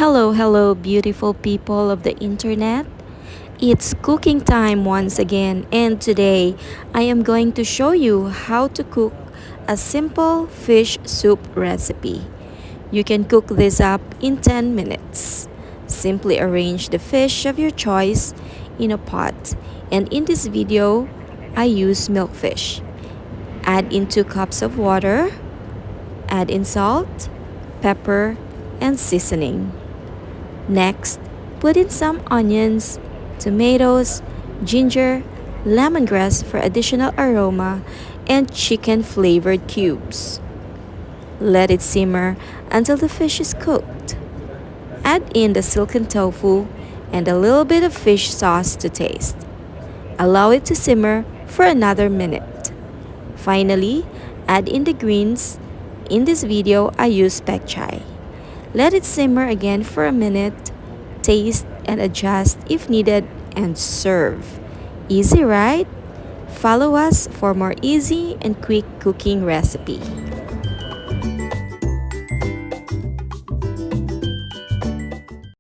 Hello, beautiful people of the internet. It's cooking time once again, and today I am going to show you how to cook a simple fish soup recipe. You can cook this up in 10 minutes. Simply arrange the fish of your choice in a pot, and in this video, I use milkfish. Add in 2 cups of water, add in salt, pepper, and seasoning. Next, put in some onions, tomatoes, ginger, lemongrass for additional aroma, and chicken flavored cubes. Let it simmer until the fish is cooked. Add in the silken tofu and a little bit of fish sauce to taste. Allow it to simmer for another minute. Finally, add in the greens. In this video, I use pek chai. Let it simmer again for a minute, taste and adjust if needed, and serve. Easy, right? Follow us for more easy and quick cooking recipe.